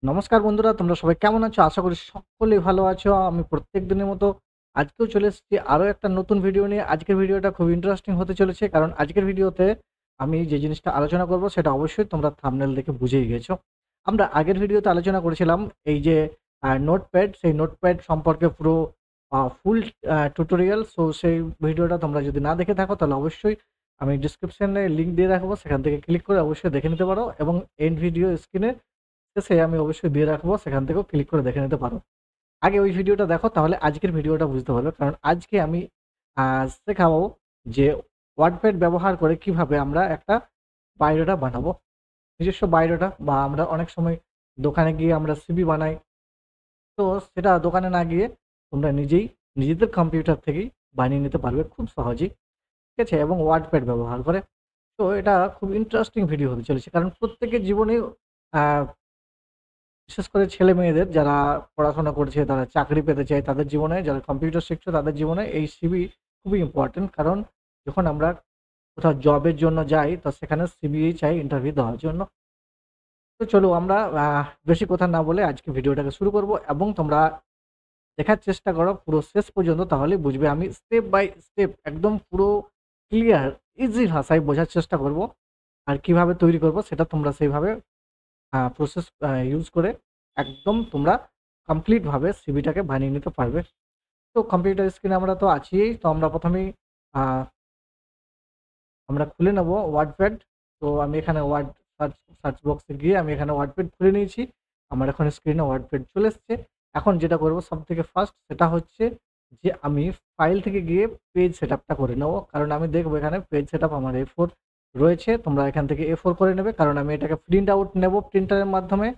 নমস্কার বন্ধুরা, তোমরা সবাই কেমন আছো? আশা করি সকলেই ভালো আছো। আমি প্রত্যেক দিনের মতো আজকেও চলে এসেছি আরো একটা নতুন ভিডিও নিয়ে। আজকের ভিডিওটা খুব ইন্টারেস্টিং হতে চলেছে। কারণ আজকের ভিডিওতে আমি যে জিনিসটা আলোচনা করব সেটা অবশ্যই তোমরা থাম্বনেল দেখে বুঝেই গেছো। আমরা আগের ভিডিওতে আলোচনা করেছিলাম এই যে নোটপ্যাড, সেই নোটপ্যাড সম্পর্কে পুরো ফুল টিউটোরিয়াল। সো সেই ভিডিওটা তোমরা যদি না দেখে থাকো তাহলে অবশ্যই আমি ডেসক্রিপশনে লিংক দিয়ে রাখবো। সেখান থেকে ক্লিক করে অবশ্যই দেখে নিতে পারো এবং এন্ড ভিডিও স্ক্রিনে সে আমি অবশ্যই দিয়ে রাখবো, সেখান থেকেও ক্লিক করে দেখে নিতে পারো। আগে ওই ভিডিওটা দেখো, তাহলে আজকের ভিডিওটা বুঝতে পারবে। কারণ আজকে আমি শেখাবো যে ওয়ার্ডপ্যাড ব্যবহার করে কিভাবে আমরা একটা বায়োডাটা বানাবো। নিজস্ব বায়োডাটা, বা আমরা অনেক সময় দোকানে গিয়ে আমরা সিভি বানাই। তো সেটা দোকানে না গিয়ে তোমরা নিজেই নিজেদের কম্পিউটার থেকেই বানিয়ে নিতে পারবে খুব সহজেই। ঠিক আছে? এবং ওয়ার্ডপ্যাড ব্যবহার করে। তো এটা খুব ইন্টারেস্টিং ভিডিও হতে চলেছে। কারণ প্রত্যেকের জীবনেই আ বিশেষ করে ছেলে-মেয়েদের যারা পড়াশোনা করছে, তারা চাকরি পেতে চায়, তাদের জীবনে যারা কম্পিউটার শিখছে তাদের জীবনে এই সিভি খুবই ইম্পোর্টেন্ট। কারণ যখন আমরা কোথাও জবের জন্য যাই তো সেখানে সিভি চাই ইন্টারভিউ দেওয়ার জন্য। তো চলো আমরা বেশি কথা না বলে আজকে ভিডিওটাকে শুরু করব এবং তোমরা দেখার চেষ্টা করো পুরো শেষ পর্যন্ত, তাহলেই বুঝবে। আমি স্টেপ বাই স্টেপ একদম পুরো ক্লিয়ার ইজি ভাষায় বোঝার চেষ্টা করব। আর কিভাবে তৈরি করব সেটা তোমরা সেইভাবে প্রসেস ইউজ করে একদম তোমরা কমপ্লিট ভাবে সিভিটাকে বানিয়ে নিতে পারবে। তো কম্পিউটার স্ক্রিনে আমরা তো আছিই। তো আমরা ১ম এই আ আমরা খুলে নেব ওয়ার্ডপ্যাড। তো আমি এখানে সার্চ বক্সে গিয়ে আমি এখানে ওয়ার্ডপ্যাড খুলে নিয়েছি। আমার এখন স্ক্রিনে ওয়ার্ডপ্যাড চলে এসছে। এখন যেটা করব সবথেকে ফার্স্ট সেটা হচ্ছে যে আমি ফাইল থেকে গিয়ে পেজ সেটআপটা করে নেব। কারণ আমি দেখব এখানে পেজ সেটআপ আমার A4 রয়েছে। তোমরা এখান থেকে A4 করে নেবে। কারণ আমি এটাকে প্রিন্ট আউট নেব প্রিন্টারের মাধ্যমে।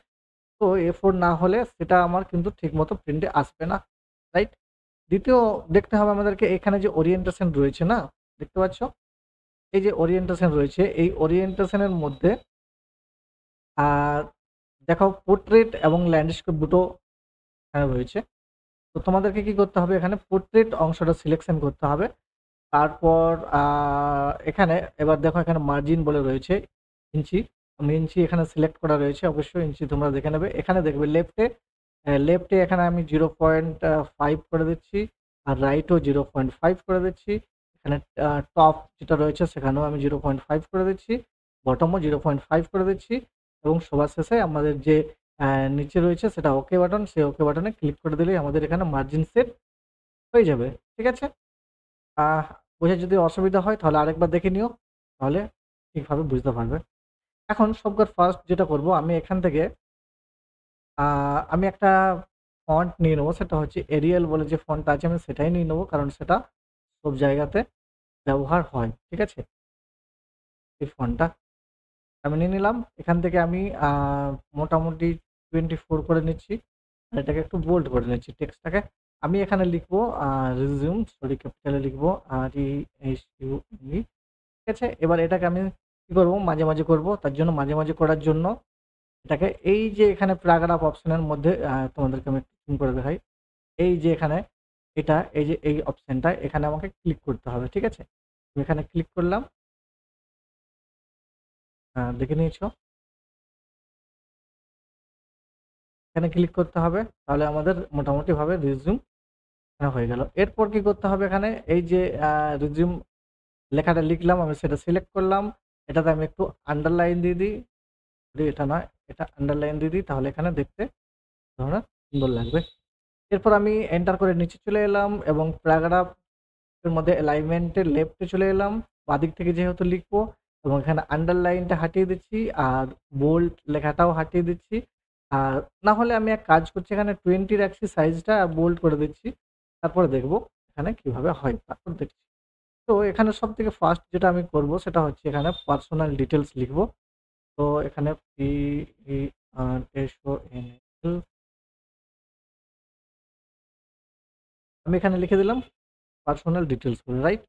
তো A4 না হলে সেটা আমার কিন্তু ঠিকমতো প্রিন্টে আসবে না। রাইট? দ্বিতীয় দেখতে হবে আমাদেরকে, এখানে যে ওরিয়েন্টেশন রয়েছে না? দেখতে পাচ্ছ? এই যে ওরিয়েন্টেশন রয়েছে, এই ওরিয়েন্টেশন এর মধ্যে আ দেখো পোর্ট্রেট এবং ল্যান্ডস্কেপ দুটো এখানে রয়েছে। তো তোমাদেরকে কি করতে হবে, এখানে পোর্ট্রেট অংশটা সিলেকশন করতে হবে। তারপর এখানে এবার দেখো এখানে মার্জিন বলে রয়েছে ইঞ্চি। আমি ইঞ্চি এখানে সিলেক্ট করা রয়েছে। অবশ্যই ইঞ্চি তোমরা দেখে নেবে। এখানে দেখবে লেফটে এখানে আমি 0.5 করে দিচ্ছি। আর রাইটও 0.5 করে দিচ্ছি। এখানে টপ যেটা রয়েছে সেখানেও আমি 0.5 করে দিচ্ছি। বটমও 0.5 করে দিচ্ছি। এবং সবার শেষে আমাদের যে নিচে রয়েছে সেটা ওকে বাটন। সেই ওকে বাটনে ক্লিক করে দিলেই আমাদের এখানে মার্জিন সেট হয়ে যাবে। ঠিক আছে? আহ বোঝার যদি অসুবিধা হয় তাহলে আরেকবার দেখে নিও। তাহলে ঠিকভাবে বুঝতে পারবে। এখন সবথেকে ফার্স্ট যেটা করব, আমি এখান থেকে আ আমি একটা ফন্ট নিয়ে নেবো। সেটা হচ্ছে এরিয়াল বলে যে ফন্টটা আছে আমি সেটাই নিয়ে নেবো। কারণ সেটা সব জায়গাতে ব্যবহার হয়। ঠিক আছে? এই ফন্টটা আমি নিয়ে নিলাম। এখান থেকে আমি মোটামুটি 24 করে নিচ্ছি। আর এটাকে একটু বোল্ড করে নিচ্ছি টেক্সটটাকে। আমি এখানে লিখবো রিজিউম, সরি ক্যাপিটালে লিখবো RESUME। ঠিক আছে? এবার এটাকে আমি কি করব, মাঝে, মাঝে করব। তার জন্য মাঝে, মাঝে করার জন্য এটাকে এই যে এখানে প্যারাগ্রাফ অপশনের মধ্যে তোমাদেরকে আমি একটু জুম করে দেখাই। এই যে এখানে এটা এই যে এই অপশনটা এখানে আমাকে ক্লিক করতে হবে। ঠিক আছে? আমি এখানে ক্লিক করলাম। দেখে নিয়েছো? এখানে ক্লিক করতে হবে। তাহলে আমাদের মোটামুটি ভাবে রিজিউম হয়ে গেল। এরপর কি করতে হবে, এখানে এই যে আ রিজিউম লেখাটা লিখলাম আমি সেটা সিলেক্ট করলাম। এটাতে আমি একটু আন্ডারলাইন দিয়ে দিই। সরি এটা নয়, এটা আন্ডারলাইন দিয়ে দিই, তাহলে এখানে দেখতে ধরনের সুন্দর লাগবে। এরপর আমি এন্টার করে নিচে চলে এলাম এবং প্যারাগ্রাফ এর মধ্যে অ্যালাইনমেন্ট এর লেফটে চলে এলাম। বাঁদিক থেকে যেহেতু লিখবো এবং এখানে আন্ডারলাইনটা হাটিয়ে দিচ্ছি আর বোল্ড লেখাটাও হাটিয়ে দিচ্ছি। আর না হলে আমি এক কাজ করছি, এখানে 20 রাখছি সাইজটা আর বোল্ড করে দিচ্ছি। তারপরে দেখব এখানে কিভাবে হয়। তারপর দেখছি। তো এখানে সবথেকে ফার্স্ট যেটা আমি করব সেটা হচ্ছে এখানে পার্সোনাল ডিটেইলস লিখবো। তো এখানে PERSONAL আমি এখানে লিখে দিলাম পার্সোনাল ডিটেইলস করে, রাইট?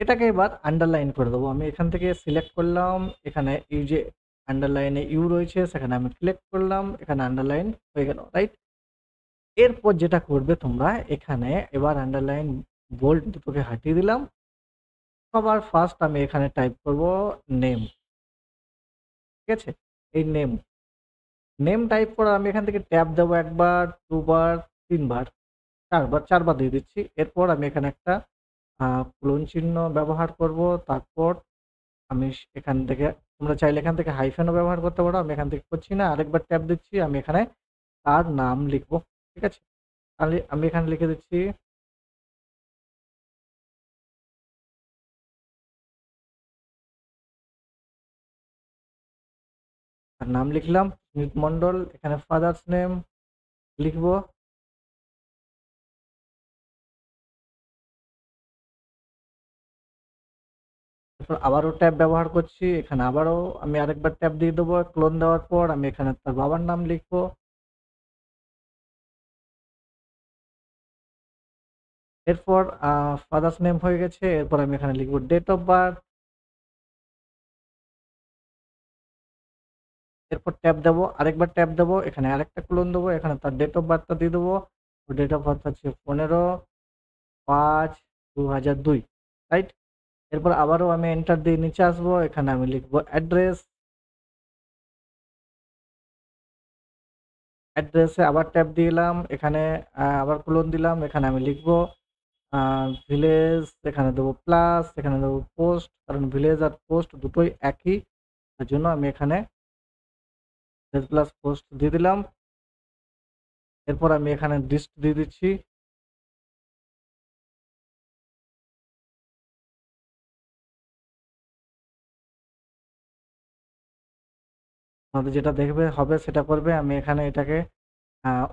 এটাকে এবার আন্ডারলাইন করে দেবো। আমি এখান থেকে সিলেক্ট করলাম। এখানে এই যে আন্ডারলাইনে ইউ রয়েছে সেখানে আমি ক্লিক করলাম। এখানে আন্ডারলাইন হয়ে গেল, রাইট? এরপর যেটা করবে তোমরা এখানে এবার আন্ডারলাইন বোল্ড দুটোকে হাটিয়ে দিলাম। সবার ফার্স্ট আমি এখানে টাইপ করব নেম। ঠিক আছে? এই নেম। নেম টাইপ করার আমি এখান থেকে ট্যাব দেবো ১ বার, ২ বার, ৩ বার, ৪ বার দিয়ে দিচ্ছি। এরপর আমি এখানে একটা কোলন চিহ্ন ব্যবহার করব। তারপর আমি এখান থেকে তোমরা চাইলে এখান থেকে হাইফেনও ব্যবহার করতে পারো। আমি এখান থেকে করছি না। আরেকবার ট্যাব দিচ্ছি। আমি এখানে তার নাম লিখব। ঠিক আছে? তাহলে আমি এখানে লিখে দিচ্ছি তার নাম লিখলাম স্মিথ মন্ডল। এখানে ফাদার্স নেম লিখব। তারপর আবারও ট্যাব ব্যবহার করছি। এখানে আবারও আমি আরেকবার ট্যাব দিয়ে দেবো। ক্লোন দেওয়ার পর আমি এখানে তার বাবার নাম লিখব। এরপর ফাদার্স নেম হয়ে গেছে। এরপর আমি এখানে লিখব ডেট অফ বার্থ। এরপর ট্যাব দেবো, আরেকবার ট্যাব দেবো, এখানে আরেকটা ক্লোন দেবো, এখানে তার ডেট অফ বার্থটা দিয়ে দেবো। ডেট অফ বার্থ হচ্ছে 15/5/2002, রাইট? এরপর আবারও আমি এন্টার দিয়ে নিচে আসবো। এখানে আমি লিখবো অ্যাড্রেস। অ্যাড্রেসে আবার ট্যাব দিলাম। এখানে আবার ক্লোন দিলাম। এখানে আমি লিখবো ভিলেজ। এখানে দেবো প্লাস, এখানে দেবো পোস্ট, কারণ ভিলেজ আর পোস্ট দুটোই একই। তার জন্য আমি এখানে ভিলেজ প্লাস পোস্ট দিয়ে দিলাম। এরপর আমি এখানে ডিস্ট দিয়ে দিচ্ছি। আমাদের যেটা দেখবে হবে সেটা করবে। আমি এখানে এটাকে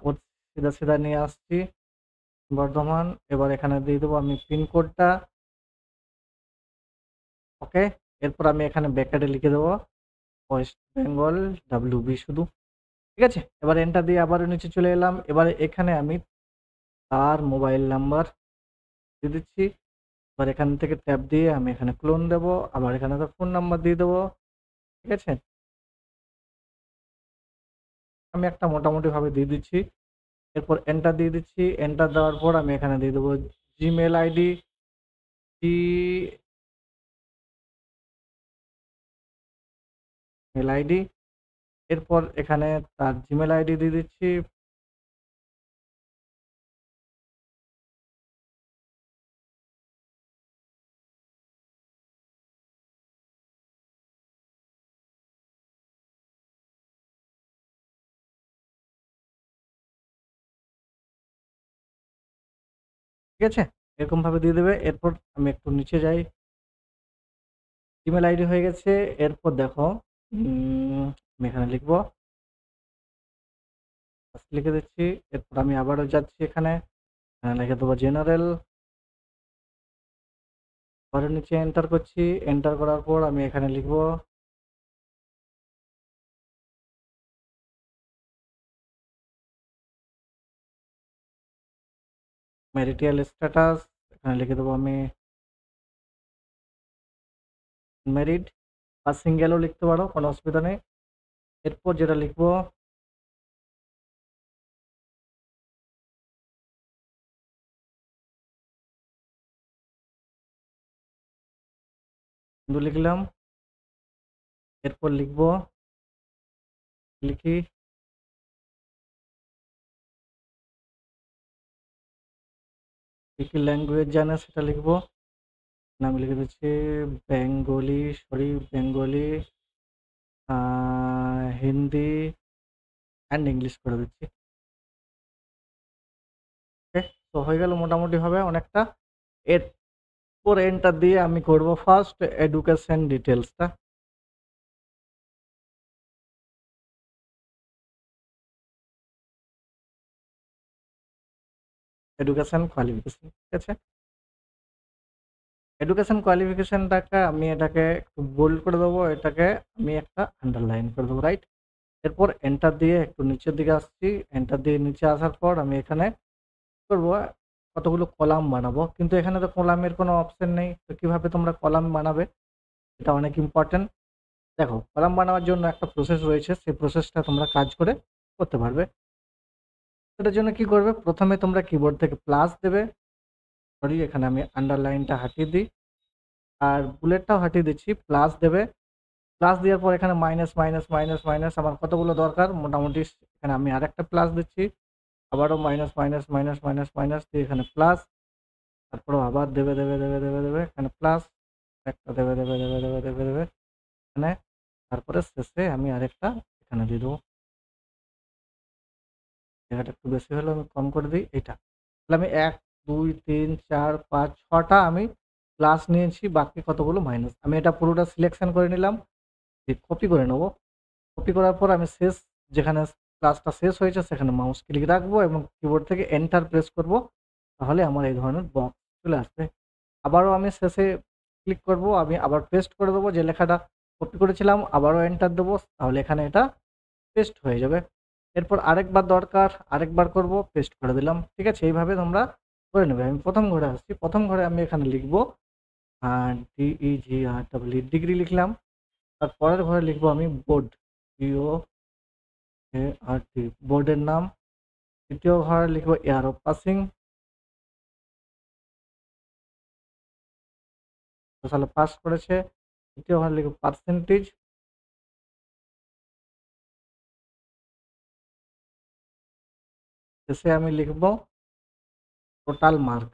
ওর সিধা সিধা নিয়ে আসছি বর্ধমান। এবার এখানে দিয়ে দেবো আমি পিনকোডটা। ওকে। এরপর আমি এখানে ব্যাকেটে লিখে দেবো ওয়েস্ট বেঙ্গল WB শুধু। ঠিক আছে? এবার এন্টার দিয়ে আবারও নিচে চলে এলাম। এবারে এখানে আমি তার মোবাইল নাম্বার দিয়ে দিচ্ছি। এবার এখান থেকে ট্যাব দিয়ে আমি এখানে ক্লোন দেবো। আবার এখানে তার ফোন নাম্বার দিয়ে দেবো। ঠিক আছে? আমি একটা মোটামুটিভাবে দিয়ে দিচ্ছি। এরপর এন্টার দিয়ে দিচ্ছি। এন্টার দেওয়ার পর আমি এখানে দিয়ে দেবো জিমেল আইডি। Gmail ID. এরপর এখানে তার জিমেল আইডি দিয়ে দিচ্ছি। ঠিক আছে? এরকমভাবে দিয়ে দেবে। এরপর আমি একটু নিচে যাই। জিমেল আইডি হয়ে গেছে। এরপর দেখো আমি এখানে লিখবো, লিখে দিচ্ছি। এরপর আমি আবারও যাচ্ছি এখানে লিখে দেবো জেনারেল। আবারও নিচে এন্টার করছি। এন্টার করার পর আমি এখানে লিখবো ম্যারিটাল স্ট্যাটাস। এখানে লিখে দেবো আমি ম্যারিড, বা সিঙ্গেলও লিখতে পারো, কোনো অসুবিধা নেই। এরপর যেটা লিখবো হিন্দু লিখলাম। এরপর লিখবো লিখি কি কি ল্যাঙ্গুয়েজ জানে সেটা লিখবো। আমি লিখে দিচ্ছি Bengali, Bengali, Hindi and English করে দিচ্ছি। ওকে। তো হয়ে গেল মোটামুটি হবে অনেকটা। এরপর এন্টার দিয়ে আমি করব ফার্স্ট এডুকেশন ডিটেলসটা। Education qualification. ঠিক আছে? এডুকেশন কোয়ালিফিকেশনটাকে আমি এটাকে একটু বোল্ড করে দেবো। এটাকে আমি একটা আন্ডারলাইন করে দেবো, রাইট? এরপর এন্টার দিয়ে একটু নিচের দিকে আসছি। এন্টার দিয়ে নিচে আসার পর আমি এখানে করবো কতগুলো কলাম বানাবো, কিন্তু এখানে তো কলামের কোনো অপশন নেই। তো কিভাবে তোমরা কলাম বানাবে এটা অনেক ইম্পর্টেন্ট। দেখো, কলাম বানানোর জন্য একটা প্রসেস রয়েছে, সেই প্রসেসটা তোমরা কাজ করে করতে পারবে। সেটার জন্য কি করবে, প্রথমে তোমরা কিবোর্ড থেকে প্লাস দেবে। সরি, এখানে আমি আন্ডারলাইনটা হাটিয়ে দিই আর বুলেটটাও হাটিয়ে দিচ্ছি। প্লাস দেবে, প্লাস দেওয়ার পর এখানে মাইনাস মাইনাস মাইনাস মাইনাস আমার কতগুলো দরকার মোটামুটি, এখানে আমি আরেকটা প্লাস দিচ্ছি, আবারও minus minus minus minus minus দিয়ে এখানে প্লাস, তারপরে আবার দেবে দেবে দেবে দেবে দেবে এখানে প্লাস, একটা দেবে দেবে দেবে দেবে দেবে দেবে এখানে, তারপরে শেষে আমি আরেকটা এখানে দিয়ে দেবো। জায়গাটা একটু বেশি হলে আমি কম করে দিই এটা। তাহলে আমি 1 2 3 4 5 6টা আমি প্লাস নিয়েছি, বাকি কতগুলো মাইনাস। আমি এটা পুরোটা সিলেকশন করে নিলাম, দিয়ে কপি করে নেব। কপি করার পর আমি শেষ যেখানে ক্লাসটা শেষ হয়েছে সেখানে মাউস ক্লিক রাখবো এবং কিবোর্ড থেকে এন্টার প্রেস করব, তাহলে আমার এই ধরনের বক্স চলে আসবে। আবারও আমি শেষে ক্লিক করব, আমি আবার পেস্ট করে দেবো যে লেখাটা কপি করেছিলাম, আবারও এন্টার দেবো, তাহলে এখানে এটা পেস্ট হয়ে যাবে। এরপর আরেকবার দরকার, আরেকবার করব, পেস্ট করে দিলাম। ঠিক আছে, এইভাবে তোমরা করে নেবে। আমি প্রথম ঘরে আসছি, প্রথম ঘরে আমি এখানে লিখবো DEGREE ডিগ্রি লিখলাম। তার পরের ঘরে লিখবো আমি বোর্ড, BOARD বোর্ডের নাম। দ্বিতীয় ঘরে লিখবো ইয়ার অফ পাসিং, সালে পাস করেছে। তৃতীয় ঘরে লিখবো পার্সেন্টেজ। শেষে আমি লিখবো টোটাল মার্ক,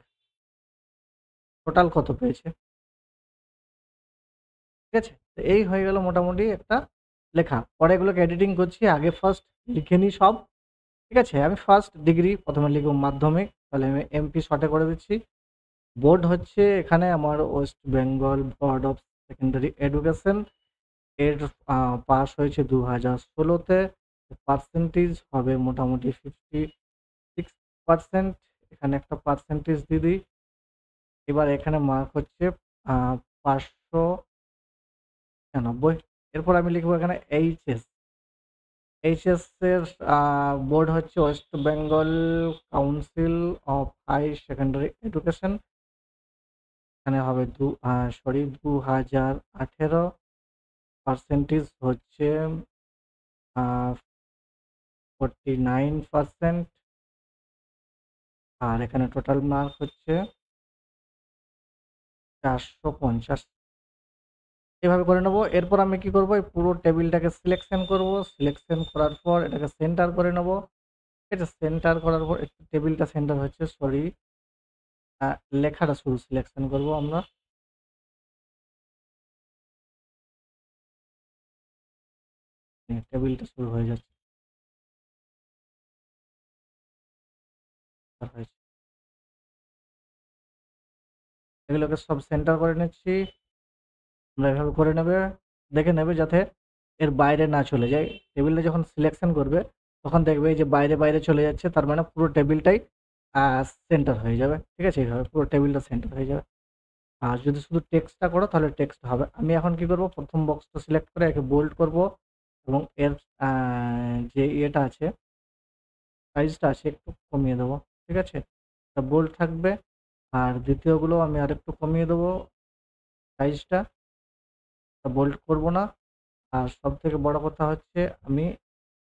টোটাল কত পেয়েছে। ঠিক আছে, তো এই হয়ে গেল মোটামুটি একটা লেখা। পরে এগুলোকে এডিটিং করছি, আগে ফার্স্ট লিখে নিই সব। ঠিক আছে, আমি ফার্স্ট ডিগ্রি প্রথমে লিখবো মাধ্যমিক, তাহলে আমি MP শর্টে করে দিচ্ছি। বোর্ড হচ্ছে এখানে আমার West Bengal board of secondary education, এর পাস হয়েছে 2016-তে। পার্সেন্টেজ হবে মোটামুটি 56%, এখানে একটা পার্সেন্টেজ দিয়ে দিই। এবার এখানে মার্ক হচ্ছে 596। এরপর আমি লিখবো এখানে এইচএস এর বোর্ড হচ্ছে West Bengal council of higher secondary education, এখানে হবে 2018। পার্সেন্টেজ হচ্ছে 49%, আর এখানে টোটাল মার্ক হচ্ছে 450। এভাবে করে নেবো। এরপর আমি কি করব, এই পুরো টেবিলটাকে সিলেকশন করব, সিলেকশন করার পর এটাকে সেন্টার করে নেব। এটা সেন্টার করার পর একটু টেবিলটা সেন্টার হচ্ছে, সরি, লেখাটা শুধু সিলেকশন করব আমরা। টেবিলটা শুরু হয়ে যাচ্ছে, হয়েছে। এগুলোকে সব সেন্টার করে নিচ্ছি। তোমরা এভাবে করে নেবে, দেখে নেবে যাতে এর বাইরে না চলে যায়। টেবিলটা যখন সিলেকশন করবে তখন দেখবে এই যে বাইরে বাইরে চলে যাচ্ছে, তার মানে পুরো টেবিলটাই সেন্টার হয়ে যাবে। ঠিক আছে, এইভাবে পুরো টেবিলটা সেন্টার হয়ে যাবে। আর যদি শুধু টেক্সটটা করো তাহলে টেক্সট হবে। আমি এখন কি করব, প্রথম বক্সটা সিলেক্ট করে একে বোল্ড করব এবং এর যে ইয়েটা আছে, সাইজটা আছে, একটু কমিয়ে দেবো। ঠিক আছে, বোল্ড থাকবে। আর দ্বিতীয়গুলো আমি আরেকটু কমিয়ে দেবো সাইজটা, বোল্ড করব না। আর সব থেকে বড় কথা হচ্ছে আমি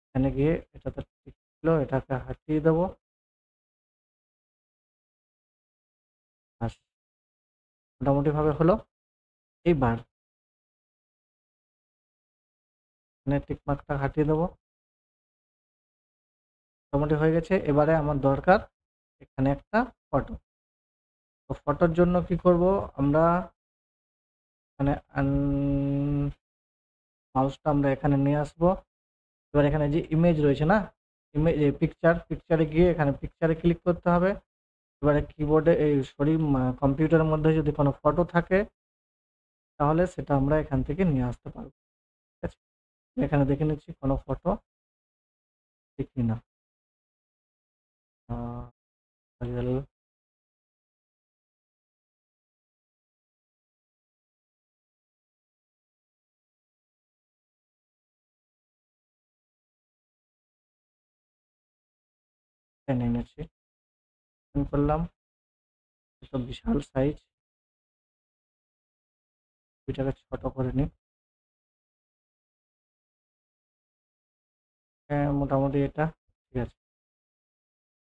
এখানে গিয়ে এটাতে ঠিক ছিল, এটাকে হাটিয়ে দেবো। আর মোটামুটি ভাবে হলো। এইবার এখানে টিক মার্কটা হাটিয়ে দেবো, মোটামুটি হয়ে গেছে। এবারে আমার দরকার এখানে একটা ফটো। তো ফটোর জন্য কি করব আমরা, এখানে মাউসটা আমরা এখানে নিয়ে আসবো। এবার এখানে যে ইমেজ রয়েছে না, ইমেজ পিকচারে গিয়ে এখানে পিকচারে ক্লিক করতে হবে। এবারে কিবোর্ডে এই সরি কম্পিউটারের মধ্যে যদি কোনো ফটো থাকে তাহলে সেটা আমরা এখান থেকে নিয়ে আসতে পারবো। ঠিক আছে, এখানে দেখে নিচ্ছি কোনো ফটো দেখি না। গেল, এনে এনেছি, করলাম। এটা বিশাল সাইজ, দুইটাকে ছোট করে নিই। হ্যাঁ, মোটামুটি এটা ঠিক আছে।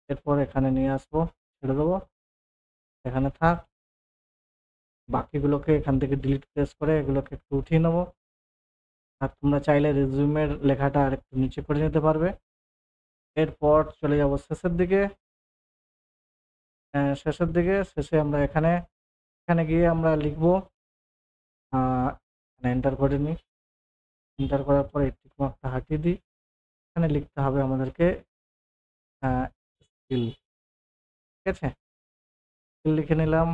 এরপর এখানে নিয়ে আসবো, ছেড়ে দেবো, এখানে থাক। বাকিগুলোকে এখান থেকে ডিলিট প্রেস করে এগুলোকে একটু উঠিয়ে নেবো। আর তোমরা চাইলে রেজুমের লেখাটা আরেকটু নিচে করে নিতে পারবে। এরপর চলে যাব শেষের দিকে। শেষে আমরা এখানে গিয়ে আমরা লিখব, এন্টার করে নিই। এন্টার করার পরে টিক মার্কটা হাটিয়ে দিই। এখানে লিখতে হবে আমাদেরকে স্কিল। ঠিক আছে, স্কিল লিখে নিলাম।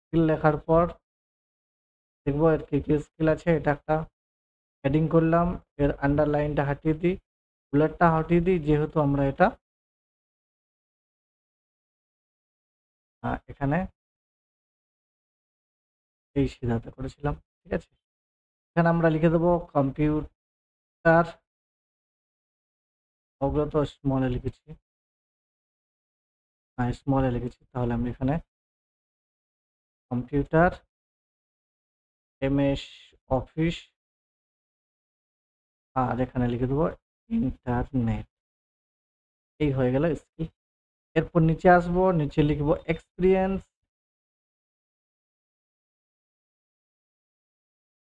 স্কিল লেখার পর দেখবো এর কি কি স্কিল আছে। এটা একটা হেডিং করলাম, এর আন্ডারলাইনটা হাটিয়ে দিই, বুলেটটা হাটিয়ে দিই, যেহেতু আমরা এটা এখানে এই সিদ্ধান্ত করেছিলাম। ঠিক আছে, এখানে আমরা লিখে দেবো কম্পিউটার, অগ্রত স্মলে লিখেছি, স্মলে লিখেছি, তাহলে আমি এখানে কম্পিউটার এমএস অফিস, আর এখানে লিখে দেবো ইন্টারনেট। এই হয়ে গেল স্কিল। এরপর নিচে আসবো, নিচে লিখবো এক্সপিরিয়েন্স।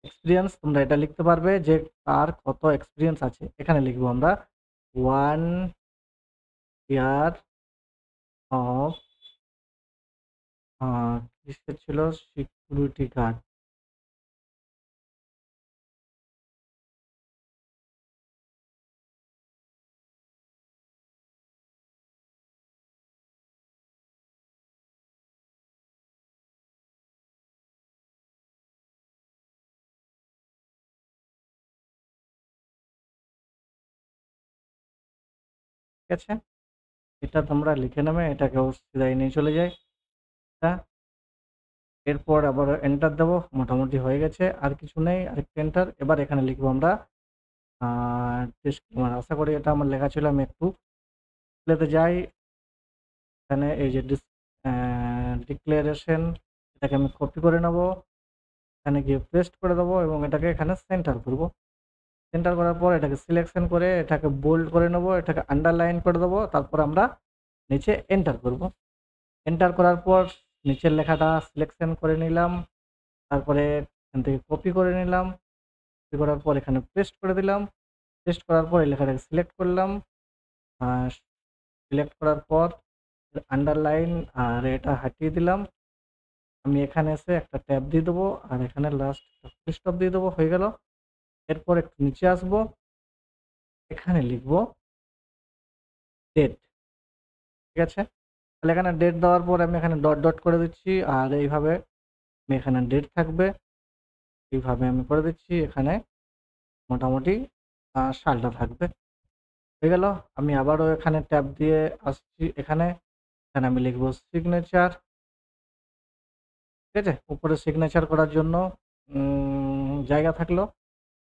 এক্সপিরিয়েন্স তোমরা এটা লিখতে পারবে যে তার কত এক্সপিরিয়েন্স আছে। এখানে লিখবো আমরা 1 ইয়ার অফ কিসের ছিল, সিকিউরিটি গার্ড। ঠিক আছে, এটা তোমরা লিখে নেবে, এটাকেও সিধাই নিয়ে চলে যায় এটা। এরপর আবার এন্টার দেবো, মোটামুটি হয়ে গেছে, আর কিছু নেই, আরেকটা এন্টার। এবার এখানে লিখবো আমরা ডিসক্লেমার। আশা করি এটা আমার লেখা ছিল, আমি একটু প্লেতে যাই। এখানে এই যে ডিক্লারেশন, এটাকে আমি কপি করে নেব, এখানে গিয়ে পেস্ট করে দেবো এবং এটাকে এখানে সেন্টার করব। সেন্টার করার পর এটাকে সিলেকশন করে এটাকে বোল্ড করে নেব, এটাকে আন্ডারলাইন করে দেবো, তারপর আমরা নিচে এন্টার করব। এন্টার করার পর নিচের লেখাটা সিলেকশন করে নিলাম, তারপরে এখান থেকে কপি করে নিলাম, কপি করার পর এখানে পেস্ট করে দিলাম। পেস্ট করার পর এই লেখাটাকে সিলেক্ট করলাম, সিলেক্ট করার পর আন্ডারলাইন আর এটা হাটিয়ে দিলাম। আমি এখানে এসে একটা ট্যাব দিয়ে দেবো, আর এখানে লাস্ট ফুল স্টপ দিয়ে দেবো, হয়ে গেল। এরপর একটু নিচে আসবো, এখানে লিখবো ডেট। ঠিক আছে, তাহলে এখানে ডেট দেওয়ার পর আমি এখানে ডট ডট করে দিচ্ছি, আর এইভাবে আমি এখানে ডেট থাকবে, এইভাবে আমি করে দিচ্ছি। এখানে মোটামুটি সালটা থাকবে, হয়ে গেল। আমি আবারও এখানে ট্যাব দিয়ে আসছি, এখানে এখানে আমি লিখবো সিগনেচার। ঠিক আছে, উপরে সিগনেচার করার জন্য জায়গা থাকলো।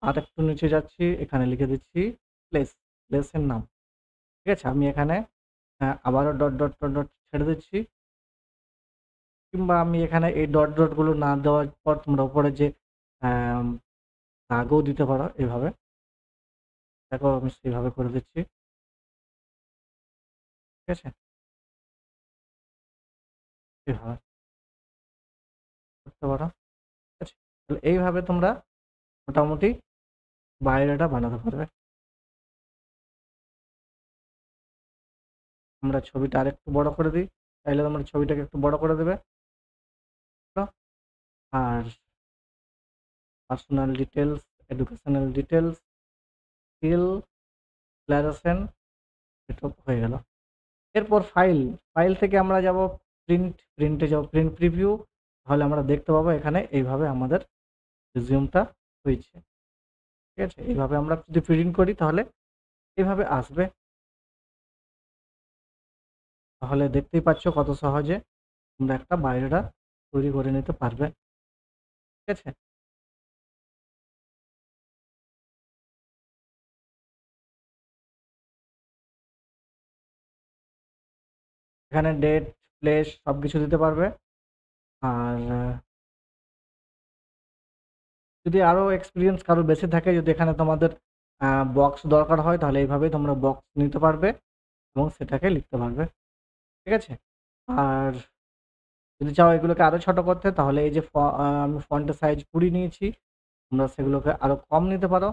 আর একটু নিচে যাচ্ছি, এখানে লিখে দিচ্ছি প্লেস, প্লেসের নাম। ঠিক আছে, আমি এখানে আবারও ডট ডট ডট ডট ছেড়ে দিচ্ছি, কিংবা আমি এখানে এই ডট ডট গুলো না দেওয়ার পর তোমরা উপরে যে দাগও দিতে পারো এভাবে। দেখো আমি সেইভাবে করে দিচ্ছি। ঠিক আছে, এভাবে করতে পারো। ঠিক আছে, তাহলে এইভাবে তোমরা মোটামুটি বায়োডাটা বানাতে পারবে। আমরা ছবিটা আরেকটু বড় করে দিই, চাইলে তোমরা ছবিটাকে একটু বড় করে দেবে। আর personal details, educational details, skill, declaration, এটা হয়ে গেল। এরপর ফাইল, ফাইল থেকে আমরা যাব প্রিন্টে যাব, প্রিন্ট প্রিভিউ। তাহলে আমরা দেখতে পাবো এখানে এইভাবে আমাদের রিজিউমটা হয়েছে। ঠিক আছে, এইভাবে আমরা যদি প্রিন্ট করি তাহলে এইভাবে আসবে। তাহলে দেখতেই পাচ্ছ কত সহজে তোমরা একটা বায়োডাটা তৈরি করে নিতে পারবে। ঠিক আছে, এখানে ডেট, প্লেস সবকিছু দিতে পারবে। আর যদি আরো এক্সপিরিয়েন্স কারো বেশি থাকে, যদি এখানে তোমাদের বক্স দরকার হয়, তাহলে এইভাবেই তোমরা বক্স নিতে পারবে এবং সেটাকে লিখতে পারবে। ঠিক আছে, আর যদি চাও এগুলোকে আরো ছোট করতে, তাহলে এই যে আমি ফন্টের সাইজ 20 নিয়েছি, তোমরা সেগুলোকে আরও কম নিতে পারো,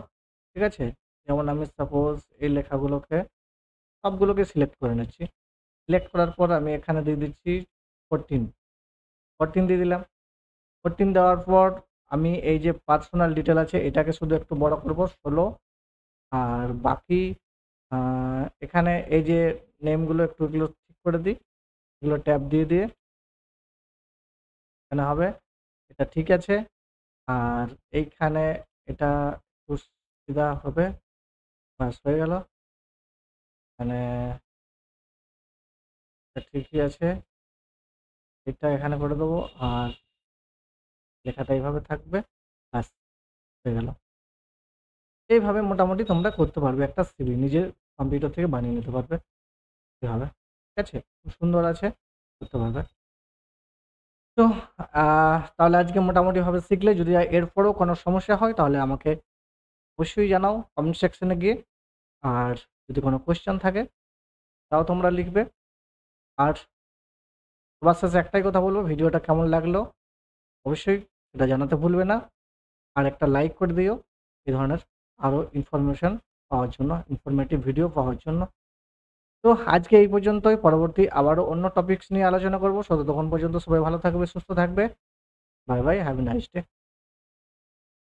ঠিক আছে? যেমন আমি সাপোজ এই লেখাগুলোকে সবগুলোকে সিলেক্ট করে নিচ্ছি। সিলেক্ট করার পর আমি এখানে দিয়ে দিচ্ছি 14, 14 দিয়ে দিলাম। 14 দেওয়ার পর আমি এই যে পার্সোনাল ডিটেল আছে এটাকে শুধু একটু বড় করব 16, আর বাকি এখানে এই যে নেমগুলো একটু এগুলো ঠিক করে দিই, এগুলো ট্যাব দিয়ে দিয়ে এখানে হবে, এটা ঠিক আছে। আর এইখানে এটা একটু সুবিধা হবে, ব্যাস হয়ে গেল। মানে এটা ঠিকই আছে, এটা এখানে করে দেবো আর লেখাটা এইভাবে থাকবে, ব্যাস হয়ে গেল। এইভাবে মোটামুটি তোমরা করতে পারবে, একটা সিভি নিজের কম্পিউটার থেকে বানিয়ে নিতে পারবে এভাবে, ঠিক আছে? খুব সুন্দর আছে, করতে পারবে। তো তাহলে আজকে মোটামুটিভাবে শিখলে, যদি এরপরেও কোনো সমস্যা হয় তাহলে আমাকে অবশ্যই জানাও কমেন্ট সেকশনে গিয়ে। আর যদি কোনো কোয়েশ্চেন থাকে তাও তোমরা লিখবে। আর সবার শেষে একটাই কথা বলবো, ভিডিওটা কেমন লাগলো অবশ্যই এটা জানাতে ভুলবে না। আর একটা লাইক করে দিও এই ধরনের আরও ইনফরমেশন পাওয়ার জন্য, ইনফরমেটিভ ভিডিও পাওয়ার জন্য। তো আজকে এই পর্যন্তই, পরবর্তী আবারও অন্য টপিকস নিয়ে আলোচনা করব। ততক্ষণ পর্যন্ত সবাই ভালো থাকবে, সুস্থ থাকবে। Bye bye, have a nice day.